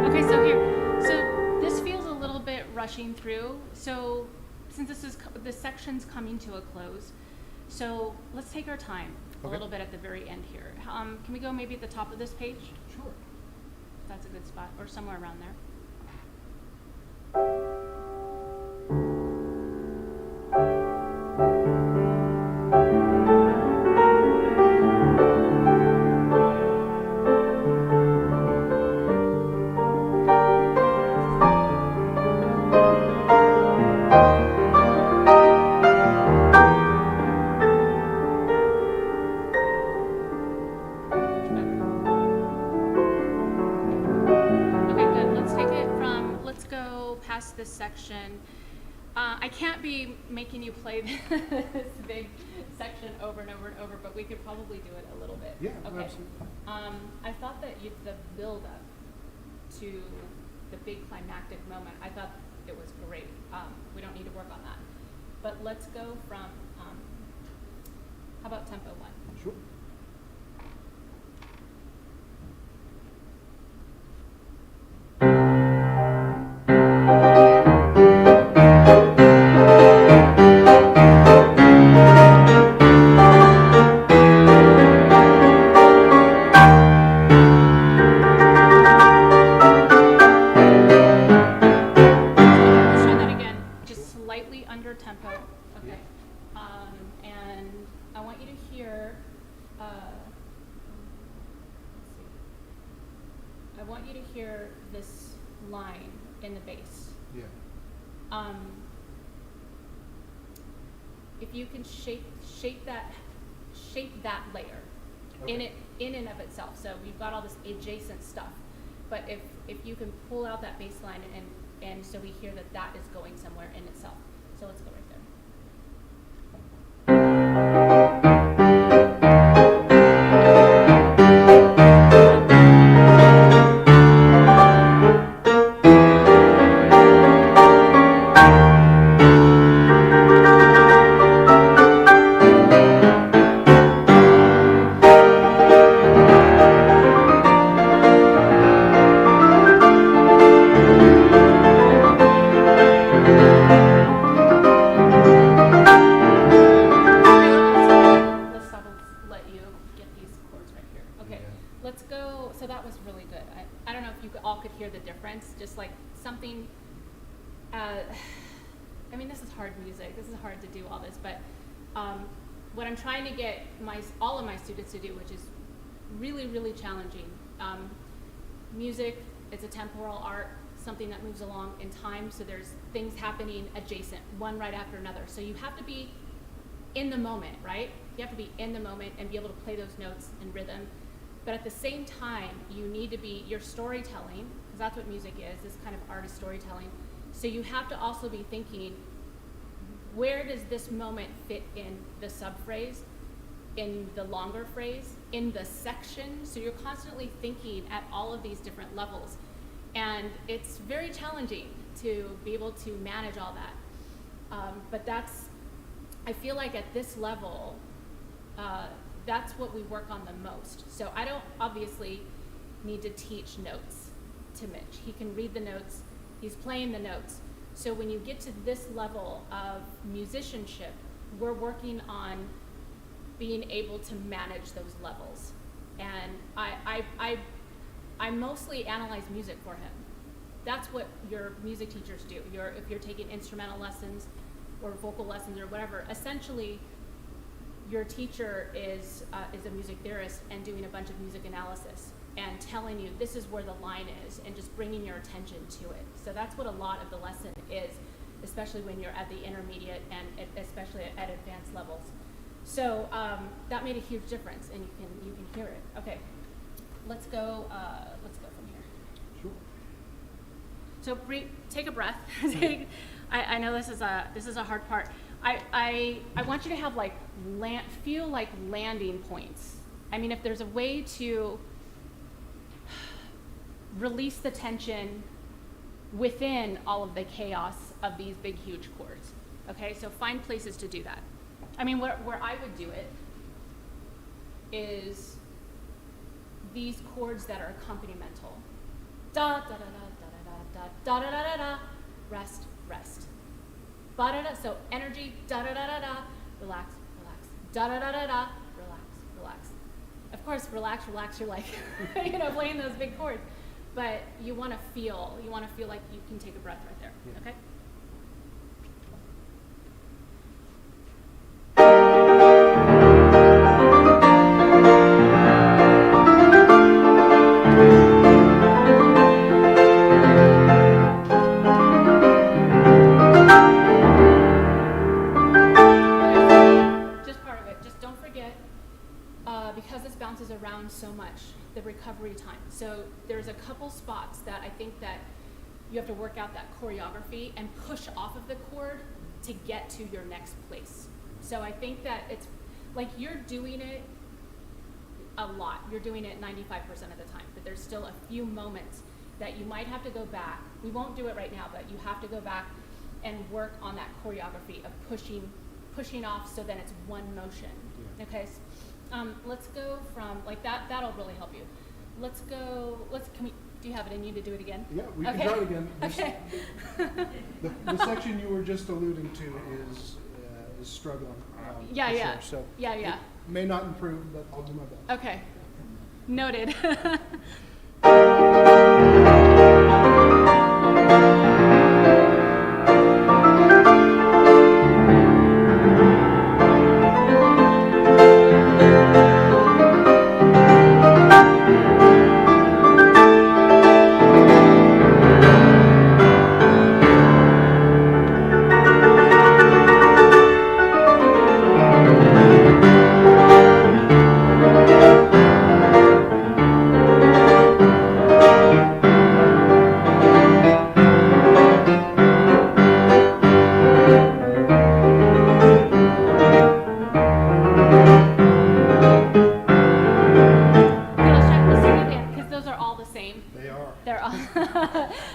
Speaker 2: Okay, so this feels a little bit rushing through. So since this section's coming to a close, so let's take our time a
Speaker 6: Okay.
Speaker 2: little bit at the very end here. Can we go maybe at the top of this page?
Speaker 6: Sure.
Speaker 2: That's a good spot, or somewhere around there. Okay, good. Let's go past this section. I can't be making you play this big section over and over and over, but we could probably do it a little bit.
Speaker 6: Yeah,
Speaker 2: Okay.
Speaker 6: absolutely.
Speaker 2: I thought that the build up to the big climactic moment, I thought it was great. We don't need to work on that. But let's go from, how about tempo 1?
Speaker 6: Sure.
Speaker 2: want you to hear this line in the bass.
Speaker 6: Yeah.
Speaker 2: If you can shape that layer
Speaker 6: Okay.
Speaker 2: in and of itself. So we've got all this adjacent stuff, but if you can pull out that bass line and so we hear that is going somewhere in itself. So let's go right there. Let's stop and let you get these chords right here. Okay,
Speaker 6: Yeah.
Speaker 2: let's go. So that was really good. I don't know if you all could hear the difference. Just like something. I mean, this is hard music. This is hard to do all this, but what I'm trying to get all of my students to do, which is really, really challenging. Music, it's a temporal art, something that moves along in time. So there's things happening adjacent, one right after another. So you have to be in the moment, right? You have to be in the moment and be able to play those notes in rhythm. But at the same time, you need to be your storytelling, because that's what music is, this kind of art is storytelling. So you have to also be thinking, where does this moment fit in the subphrase, in the longer phrase, in the section? So you're constantly thinking at all of these different levels. And it's very challenging to be able to manage all that. But I feel like at this level, that's what we work on the most. So I don't obviously need to teach notes to Mitch. He can read the notes, he's playing the notes. So when you get to this level of musicianship, we're working on being able to manage those levels. And I mostly analyze music for him. That's what your music teachers do. If you're taking instrumental lessons or vocal lessons or whatever, essentially your teacher is a music theorist and doing a bunch of music analysis and telling you this is where the line is and just bringing your attention to it. So that's what a lot of the lesson is, especially when you're at the intermediate and especially at advanced levels. So that made a huge difference, and you can hear it. Okay, let's go from here.
Speaker 6: Sure.
Speaker 2: So take a breath. I know this is a hard part. I want you to have feel like landing points. I mean, if there's a way to release the tension within all of the chaos of these big, huge chords. Okay, so find places to do that. I mean, where I would do it is these chords that are accompanimental. Da da da da da da da da da da da. Rest, rest. Ba da da. So energy. Da da da da da. Relax, relax. Da da da da da. Relax, relax. Of course, relax, relax. You're like, playing those big chords, but you want to feel like you can take a breath right there.
Speaker 6: Yeah.
Speaker 2: Okay. Because this bounces around so much, the recovery time. So there's a couple spots that I think that you have to work out that choreography and push off of the chord to get to your next place. So I think that it's like you're doing it a lot. You're doing it 95% of the time, but there's still a few moments that you might have to go back. We won't do it right now, but you have to go back and work on that choreography of pushing off so then it's one motion.
Speaker 6: Yeah.
Speaker 2: Okay. Let's go from that. That'll really help you. Do you have it in you to do it again?
Speaker 6: Yeah, we
Speaker 2: Okay.
Speaker 6: can try it again.
Speaker 2: Okay.
Speaker 6: The section you were just alluding to is struggling.
Speaker 2: Yeah,
Speaker 6: for
Speaker 2: yeah.
Speaker 6: Sure. So
Speaker 2: Yeah, yeah.
Speaker 6: it may not improve, but I'll do my best.
Speaker 2: Okay. Noted.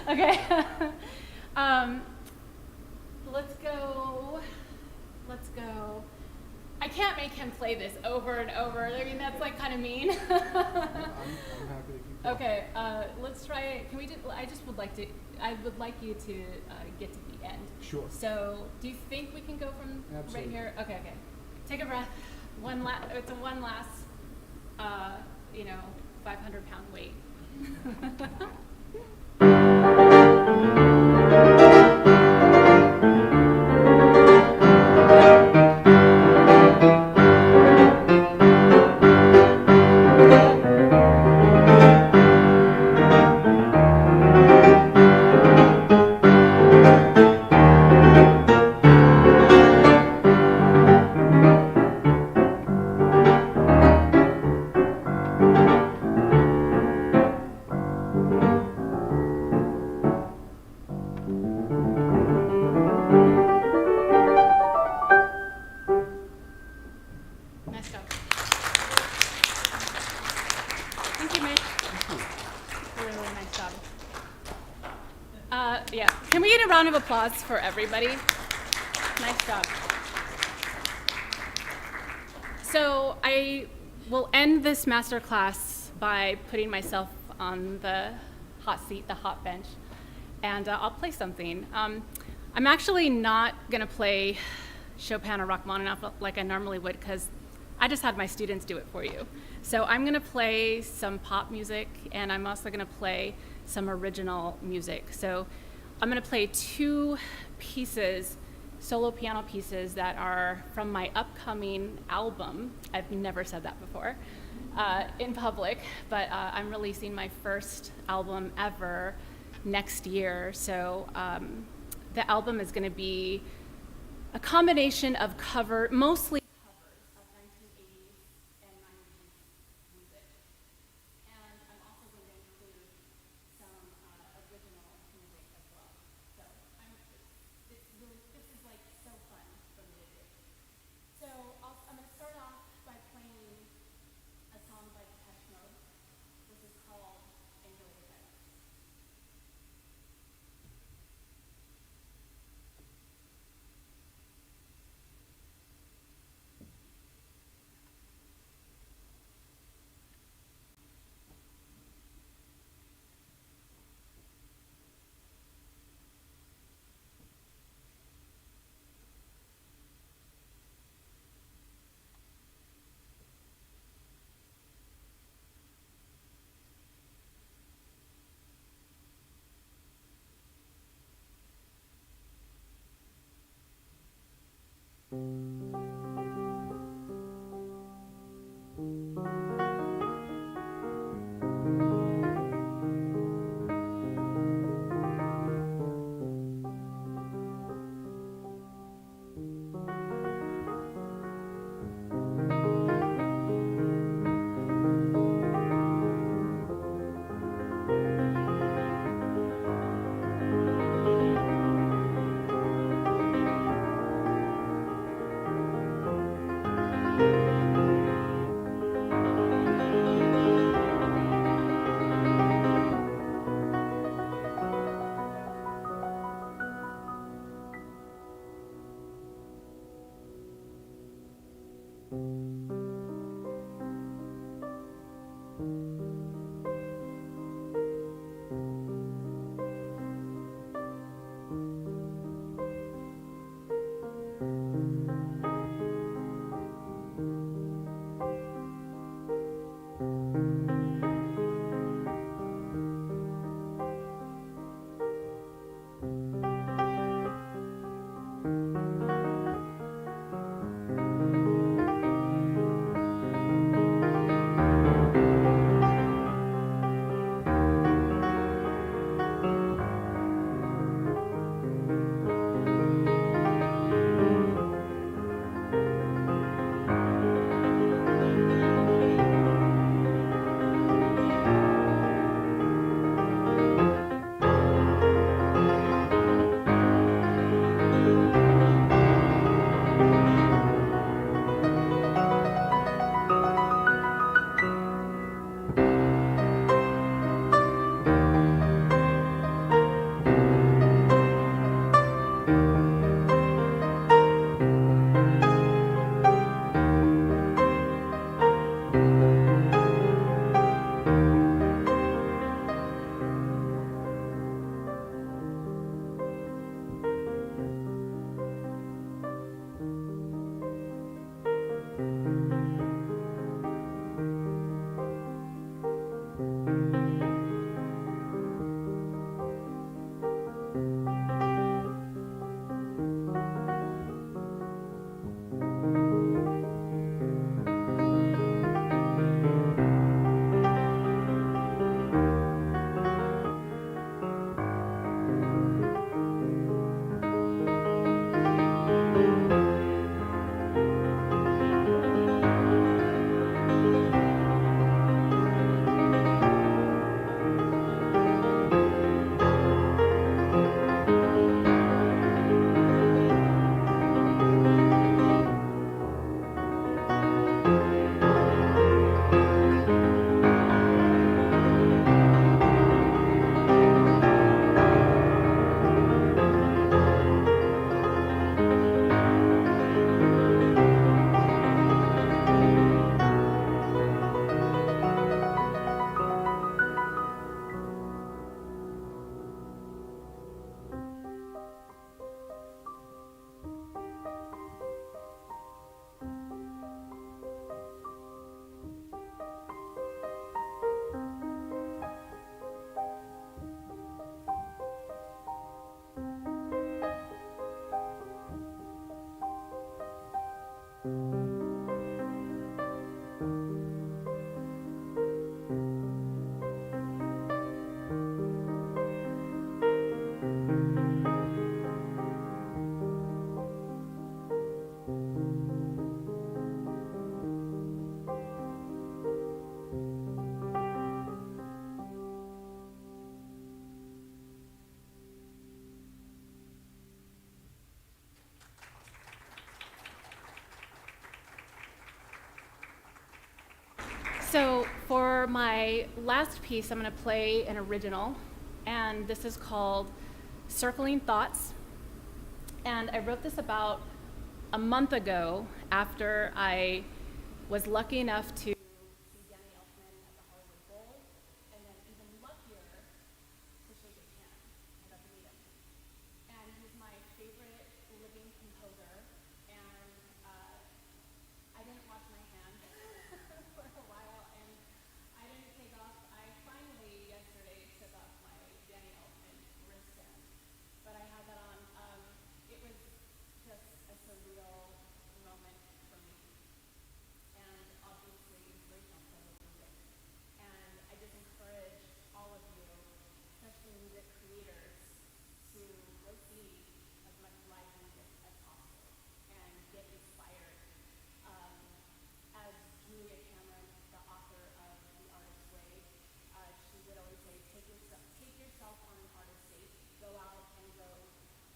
Speaker 2: Okay. Let's go. Let's go. I can't make him play this over and over. I mean, that's like kind of mean.
Speaker 6: I'm happy to keep going.
Speaker 2: Okay, let's try it. Can we do, I would like you to get to the end.
Speaker 6: Sure.
Speaker 2: So, do you think we can go from
Speaker 6: Absolutely.
Speaker 2: right here? Okay. Take a breath. It's a one last, 500-pound weight. Nice job. Thank you, Mitch. Really nice job. Yeah. Can we get a round of applause for everybody? Nice job. So I will end this masterclass by putting myself on the hot seat, the hot bench, and I'll play something. I'm actually not going to play Chopin or Rachmaninoff like I normally would, because I just had my students do it for you. So I'm going to play some pop music, and I'm also going to play some original music. So I'm going to play two pieces, solo piano pieces, that are from my upcoming album. I've never said that before in public, but I'm releasing my first album ever next year. So the album is going to be a combination of mostly covers of 1980s and 90s music. And I'm also going to include some original music as well. So this is like so fun for me to do. So I'm going to start off by playing a song by Depeche Mode. This is called Angel with Head. So for my last piece, I'm going to play an original, and this is called Circling Thoughts. And I wrote this about a month ago after I was lucky enough to see Danny Elfman at the Hollywood Bowl, and then even luckier to shake his hand. I got to meet him. And he's my favorite living composer, and I didn't wash my hands for a while, and I didn't take off. I finally yesterday took off my Danny Elfman wristband, but I had that on. It was just a surreal moment for me, and obviously inspirational because of music. And I just encourage all of you, especially music creators, to go see as much live music as possible and get inspired. As Julia Cameron, the author of The Artist's Way, she would always say, take yourself on an artist date, go out and go,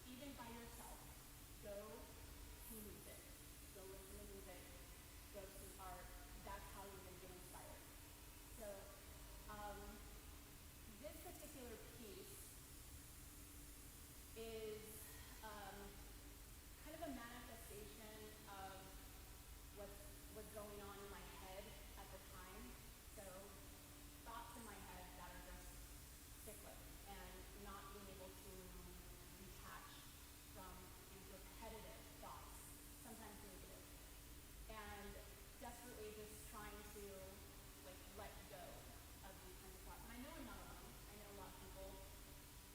Speaker 2: even by yourself, go see music, go listen to music, go see art. That's how you're going to get inspired. So this particular piece is kind of a manifestation of what's going on in my head at the time. So thoughts in my head that are just cyclic and not being able to detach from these repetitive thoughts, sometimes negative, and desperately just trying to let go of these kinds of thoughts. And I know I'm not alone. I know a lot of people,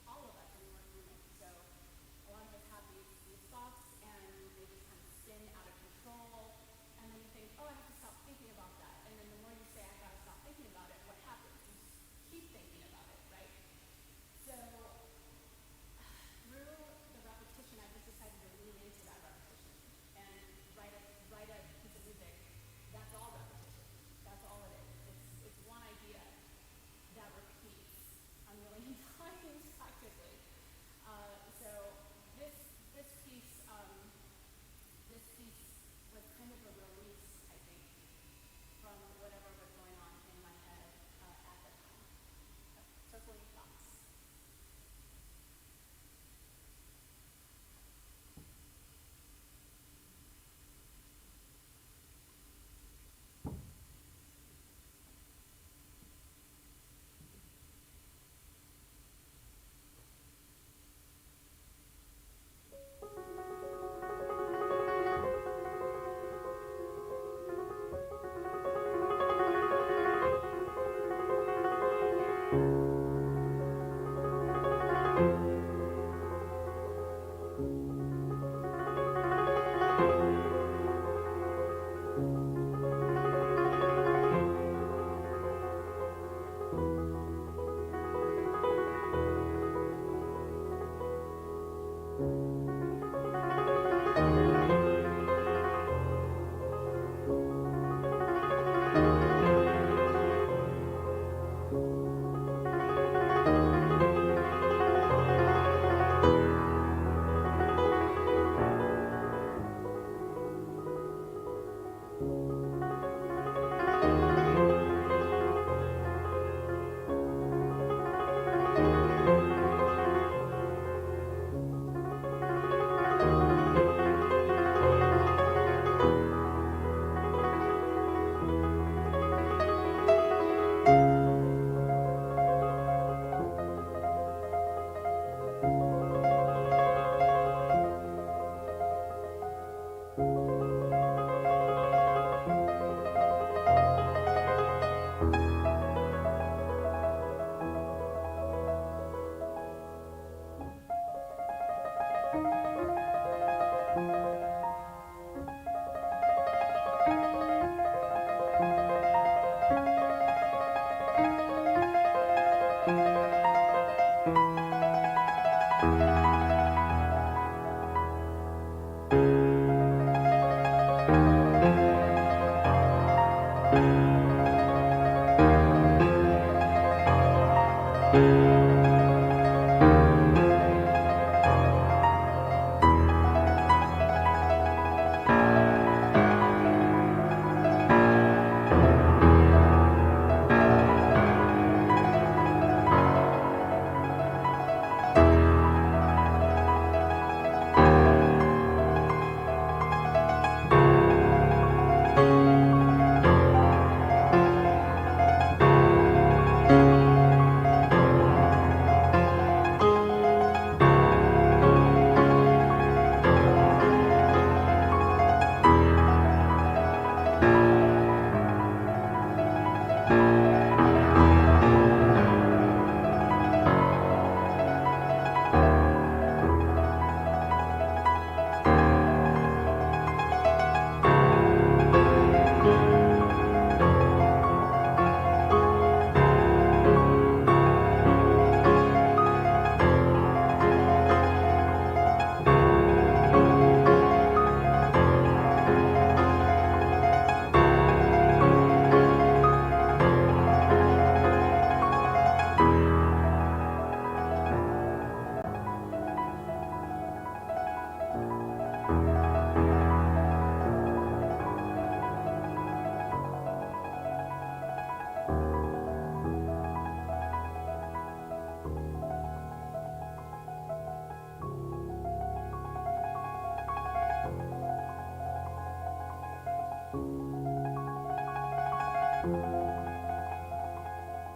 Speaker 2: all of us, and we're human. So a lot of us have these thoughts, and they just kind of spin out of control. And then you think, oh, I have to stop thinking about that. And then the more you say, I gotta stop thinking about it, what happens? You keep thinking about it, right? So through the repetition, I just decided to lean into that repetition and write a piece of music. That's all repetition. That's all it is. It's one idea that repeats a million times practically. So this piece was kind of a release, I think, from whatever was going on in my head at the time. Circling thoughts.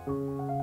Speaker 6: you.